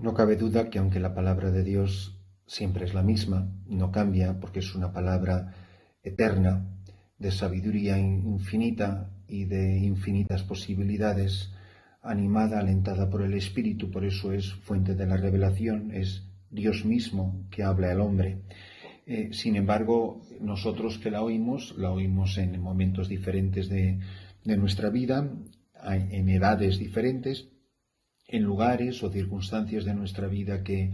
No cabe duda que aunque la palabra de Dios siempre es la misma, no cambia porque es una palabra eterna, de sabiduría infinita y de infinitas posibilidades, animada, alentada por el Espíritu, por eso es fuente de la revelación, es Dios mismo que habla al hombre. Sin embargo, nosotros que la oímos en momentos diferentes de nuestra vida, en edades diferentes, en lugares o circunstancias de nuestra vida que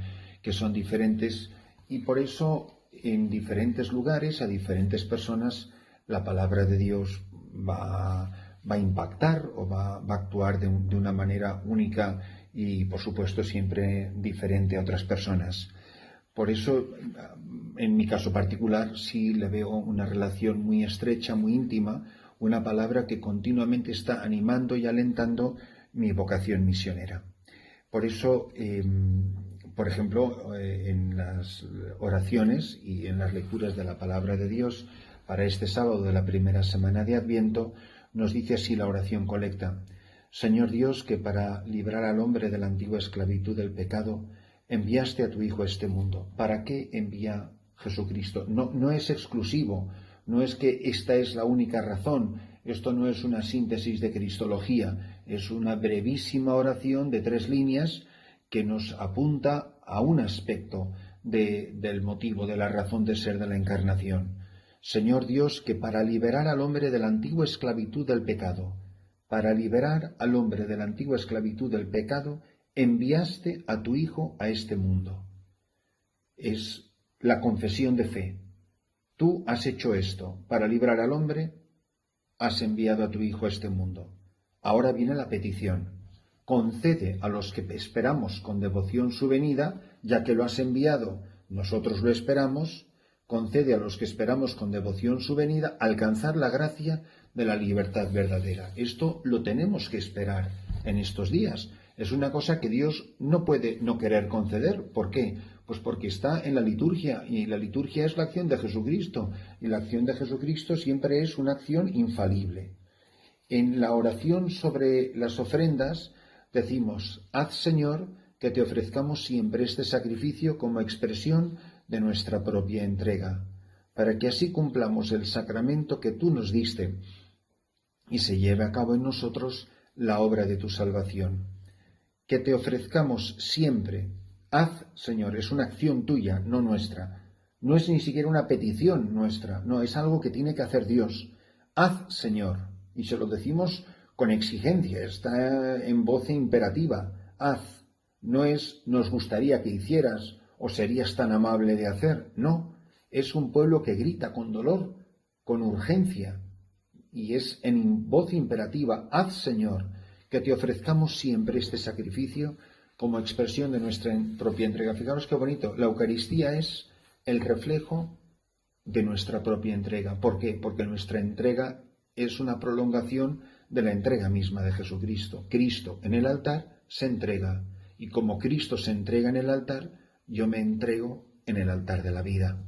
son diferentes, y por eso en diferentes lugares, a diferentes personas, la palabra de Dios va a impactar o va a actuar de una manera única y, por supuesto, siempre diferente a otras personas. Por eso, en mi caso particular, sí le veo una relación muy estrecha, muy íntima, una palabra que continuamente está animando y alentando mi vocación misionera. Por eso, por ejemplo, en las oraciones y en las lecturas de la palabra de Dios para este sábado de la primera semana de Adviento, nos dice así la oración colecta: Señor Dios, que para librar al hombre de la antigua esclavitud del pecado, enviaste a tu Hijo a este mundo. ¿Para qué envía Jesucristo? No es exclusivo, no es que esta es la única razón, esto no es una síntesis de cristología, es una brevísima oración de 3 líneas que nos apunta a un aspecto del motivo, de la razón de ser de la encarnación. Señor Dios, que para liberar al hombre de la antigua esclavitud del pecado, para liberar al hombre de la antigua esclavitud del pecado, enviaste a tu Hijo a este mundo. Es la confesión de fe. Tú has hecho esto. Para librar al hombre, has enviado a tu Hijo a este mundo. Ahora viene la petición. Concede a los que esperamos con devoción su venida, ya que lo has enviado, nosotros lo esperamos, concede a los que esperamos con devoción su venida alcanzar la gracia de la libertad verdadera. Esto lo tenemos que esperar en estos días. Es una cosa que Dios no puede no querer conceder. ¿Por qué? Pues porque está en la liturgia, y la liturgia es la acción de Jesucristo, y la acción de Jesucristo siempre es una acción infalible. En la oración sobre las ofrendas decimos: haz, Señor, que te ofrezcamos siempre este sacrificio como expresión de nuestra propia entrega, para que así cumplamos el sacramento que tú nos diste y se lleve a cabo en nosotros la obra de tu salvación. Que te ofrezcamos siempre. Haz, Señor, es una acción tuya, no nuestra. No es ni siquiera una petición nuestra, no, es algo que tiene que hacer Dios. Haz, Señor, y se lo decimos con exigencia, está en voz imperativa. Haz, no es nos gustaría que hicieras o serías tan amable de hacer, no, es un pueblo que grita con dolor, con urgencia, y es en voz imperativa: haz, Señor, que te ofrezcamos siempre este sacrificio como expresión de nuestra propia entrega. Fijaros qué bonito, la Eucaristía es el reflejo de nuestra propia entrega. ¿Por qué? Porque nuestra entrega es una prolongación de la entrega misma de Jesucristo. Cristo en el altar se entrega, y como Cristo se entrega en el altar, yo me entrego en el altar de la vida,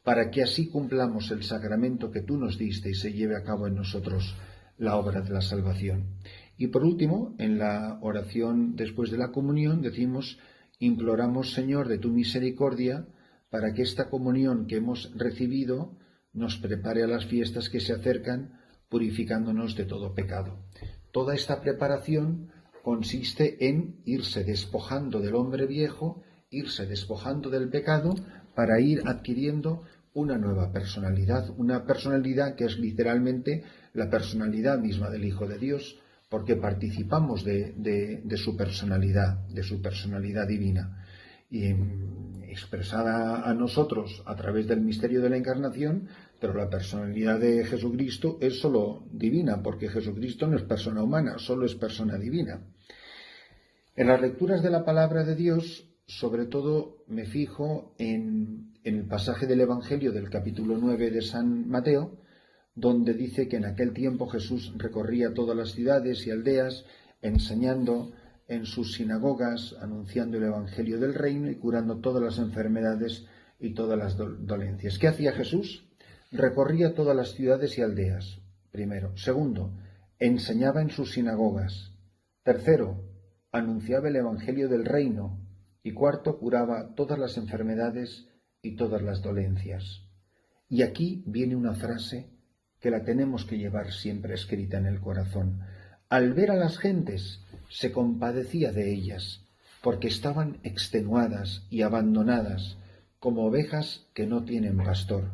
para que así cumplamos el sacramento que tú nos diste y se lleve a cabo en nosotros la obra de la salvación. Y por último, en la oración después de la comunión decimos: imploramos, Señor, de tu misericordia, para que esta comunión que hemos recibido nos prepare a las fiestas que se acercan, purificándonos de todo pecado. Toda esta preparación consiste en irse despojando del hombre viejo, irse despojando del pecado, para ir adquiriendo una nueva personalidad, una personalidad que es literalmente la personalidad misma del Hijo de Dios, porque participamos de su personalidad divina, y expresada a nosotros a través del misterio de la encarnación. Pero la personalidad de Jesucristo es solo divina, porque Jesucristo no es persona humana, solo es persona divina. En las lecturas de la palabra de Dios, sobre todo me fijo en el pasaje del Evangelio del capítulo 9 de San Mateo, donde dice que en aquel tiempo Jesús recorría todas las ciudades y aldeas, enseñando en sus sinagogas, anunciando el Evangelio del reino y curando todas las enfermedades y todas las dolencias. ¿Qué hacía Jesús? Recorría todas las ciudades y aldeas, primero. Segundo, enseñaba en sus sinagogas. Tercero, anunciaba el Evangelio del reino. y cuarto, curaba todas las enfermedades y todas las dolencias. Y aquí viene una frase que la tenemos que llevar siempre escrita en el corazón. Al ver a las gentes, se compadecía de ellas, porque estaban extenuadas y abandonadas, como ovejas que no tienen pastor.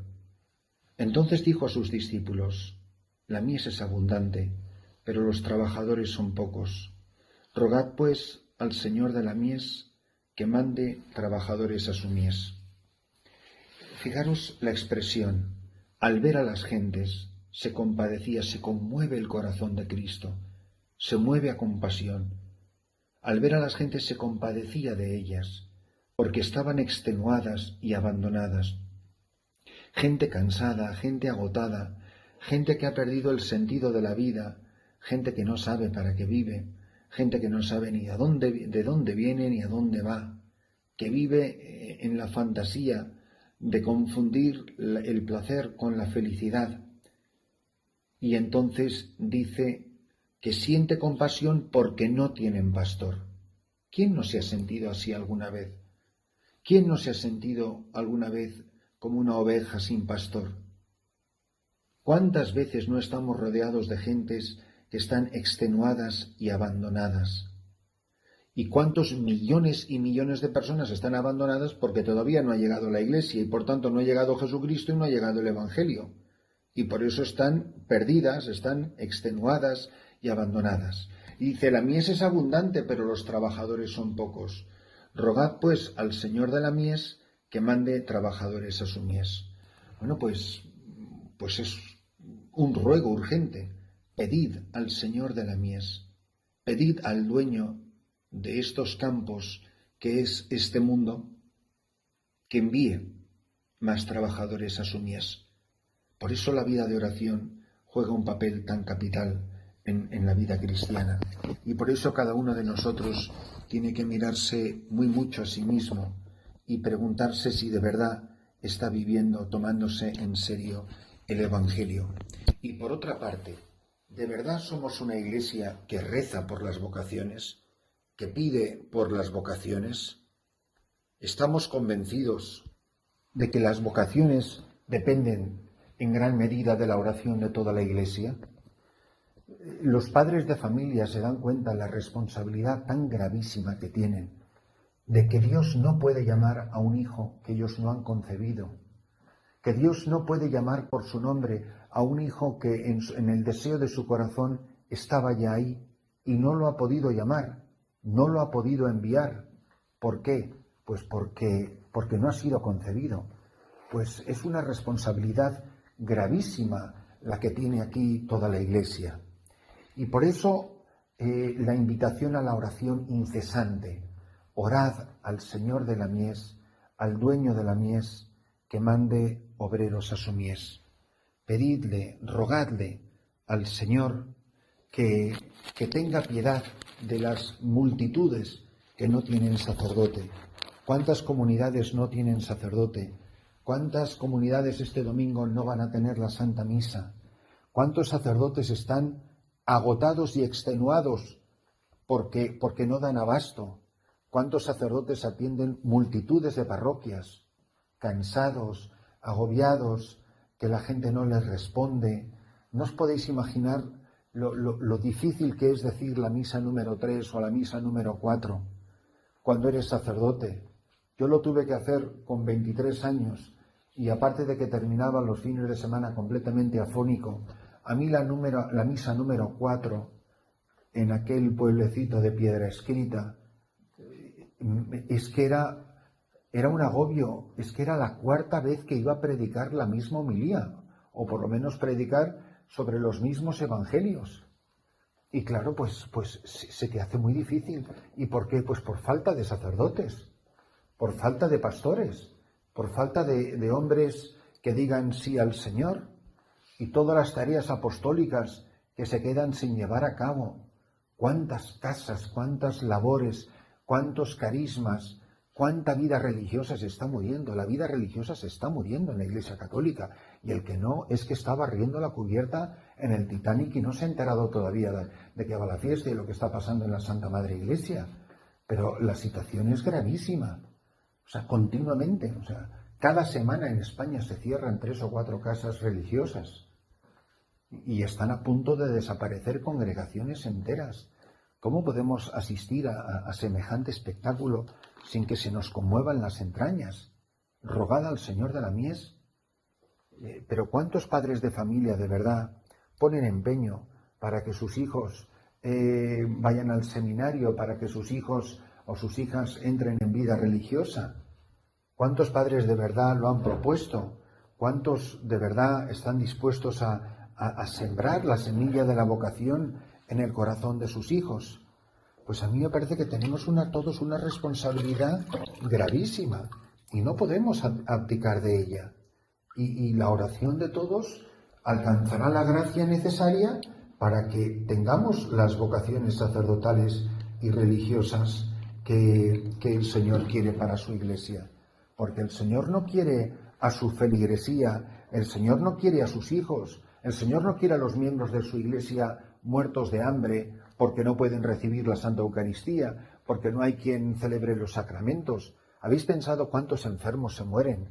Entonces dijo a sus discípulos: la mies es abundante, pero los trabajadores son pocos. Rogad, pues, al Señor de la mies que mande trabajadores a su mies. Fijaros la expresión: al ver a las gentes, se compadecía, se conmueve el corazón de Cristo, se mueve a compasión. Al ver a las gentes se compadecía de ellas, porque estaban extenuadas y abandonadas. Gente cansada, gente agotada, gente que ha perdido el sentido de la vida, gente que no sabe para qué vive, gente que no sabe ni de dónde viene ni a dónde va, que vive en la fantasía de confundir el placer con la felicidad. Y entonces dice que siente compasión porque no tienen pastor. ¿Quién no se ha sentido así alguna vez? ¿Quién no se ha sentido alguna vez como una oveja sin pastor? ¿Cuántas veces no estamos rodeados de gentes que están extenuadas y abandonadas? ¿Y cuántos millones y millones de personas están abandonadas porque todavía no ha llegado la Iglesia y por tanto no ha llegado Jesucristo y no ha llegado el Evangelio? Y por eso están perdidas, están extenuadas y abandonadas. Y dice: la mies es abundante, pero los trabajadores son pocos. Rogad, pues, al Señor de la mies que mande trabajadores a su mies. Bueno, pues es un ruego urgente. Pedid al Señor de la mies, pedid al dueño de estos campos, que es este mundo, que envíe más trabajadores a su mies. Por eso la vida de oración juega un papel tan capital en la vida cristiana. Y por eso cada uno de nosotros tiene que mirarse muy mucho a sí mismo y preguntarse si de verdad está viviendo, tomándose en serio el Evangelio. Y por otra parte, ¿de verdad somos una iglesia que reza por las vocaciones, que pide por las vocaciones? ¿Estamos convencidos de que las vocaciones dependen en gran medida de la oración de toda la Iglesia? Los padres de familia se dan cuenta de la responsabilidad tan gravísima que tienen, de que Dios no puede llamar a un hijo que ellos no han concebido, que Dios no puede llamar por su nombre a un hijo que en el deseo de su corazón estaba ya ahí y no lo ha podido llamar, no lo ha podido enviar. ¿Por qué? Pues porque no ha sido concebido. Pues es una responsabilidad gravísima la que tiene aquí toda la Iglesia. Y por eso la invitación a la oración incesante: orad al Señor de la mies, al dueño de la mies, que mande obreros a su mies. Pedidle, rogadle al Señor que tenga piedad de las multitudes que no tienen sacerdote. ¿Cuántas comunidades no tienen sacerdote? ¿Cuántas comunidades este domingo no van a tener la Santa Misa? ¿Cuántos sacerdotes están agotados y extenuados porque no dan abasto? ¿Cuántos sacerdotes atienden multitudes de parroquias, cansados, agobiados, que la gente no les responde? ¿No os podéis imaginar lo difícil que es decir la misa número 3 o la misa número 4 cuando eres sacerdote? Yo lo tuve que hacer con 23 años y aparte de que terminaba los fines de semana completamente afónico, a mí la misa número 4 en aquel pueblecito de Piedra Escrita es que era un agobio, es que era la cuarta vez que iba a predicar la misma homilía, o por lo menos predicar sobre los mismos evangelios. Y claro, pues se te hace muy difícil. ¿Y por qué? Pues por falta de sacerdotes, por falta de pastores, por falta de hombres que digan sí al Señor, y todas las tareas apostólicas que se quedan sin llevar a cabo. ¿Cuántas casas, cuántas labores, cuántos carismas, cuánta vida religiosa se está muriendo? La vida religiosa se está muriendo en la Iglesia Católica, y el que no es que está barriendo la cubierta en el Titanic y no se ha enterado todavía de que va la fiesta y lo que está pasando en la Santa Madre Iglesia. pero la situación es gravísima. O sea, continuamente, o sea, cada semana en España se cierran 3 o 4 casas religiosas y están a punto de desaparecer congregaciones enteras. ¿Cómo podemos asistir a semejante espectáculo sin que se nos conmuevan las entrañas? Rogad al Señor de la mies. Pero ¿cuántos padres de familia de verdad ponen empeño para que sus hijos vayan al seminario, para que sus hijos o sus hijas entren en vida religiosa? ¿Cuántos padres de verdad lo han propuesto? ¿Cuántos de verdad están dispuestos a sembrar la semilla de la vocación en el corazón de sus hijos? Pues a mí me parece que tenemos todos una responsabilidad gravísima y no podemos abdicar de ella. Y la oración de todos alcanzará la gracia necesaria para que tengamos las vocaciones sacerdotales y religiosas que el Señor quiere para su Iglesia. Porque el Señor no quiere a su feligresía, el Señor no quiere a sus hijos, el Señor no quiere a los miembros de su Iglesia muertos de hambre porque no pueden recibir la Santa Eucaristía, porque no hay quien celebre los sacramentos. ¿Habéis pensado cuántos enfermos se mueren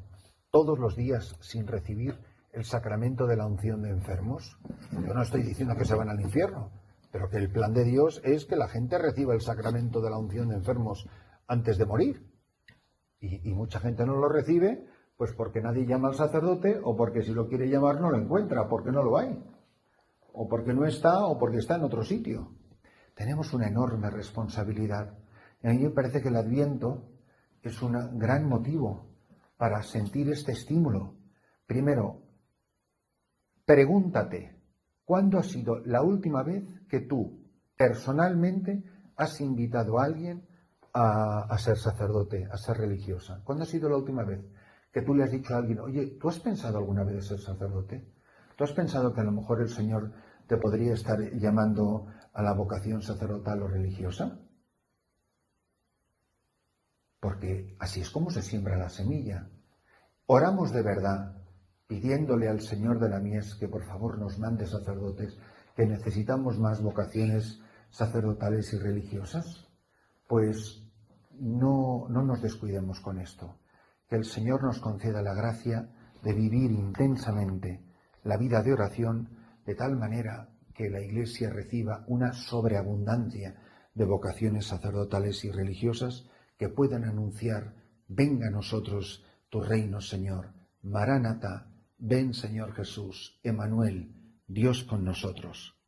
todos los días sin recibir el sacramento de la unción de enfermos? Yo no estoy diciendo que se van al infierno, pero que el plan de Dios es que la gente reciba el sacramento de la unción de enfermos antes de morir. Y mucha gente no lo recibe, pues porque nadie llama al sacerdote, o porque si lo quiere llamar no lo encuentra, porque no lo hay, o porque no está, o porque está en otro sitio. Tenemos una enorme responsabilidad. Y a mí me parece que el Adviento es un gran motivo para sentir este estímulo. Primero, pregúntate, ¿cuándo ha sido la última vez que tú, personalmente, has invitado a alguien a ser sacerdote, a ser religiosa? ¿Cuándo ha sido la última vez que tú le has dicho a alguien, oye, ¿tú has pensado alguna vez en ser sacerdote? ¿Tú has pensado que a lo mejor el Señor te podría estar llamando a la vocación sacerdotal o religiosa? Porque así es como se siembra la semilla. Oramos de verdad, pidiéndole al Señor de la mies que por favor nos mande sacerdotes, que necesitamos más vocaciones sacerdotales y religiosas. Pues no nos descuidemos con esto. Que el Señor nos conceda la gracia de vivir intensamente la vida de oración de tal manera que la Iglesia reciba una sobreabundancia de vocaciones sacerdotales y religiosas que puedan anunciar: venga a nosotros tu reino, Señor. Maránata, ven, Señor Jesús. Emmanuel, Dios con nosotros.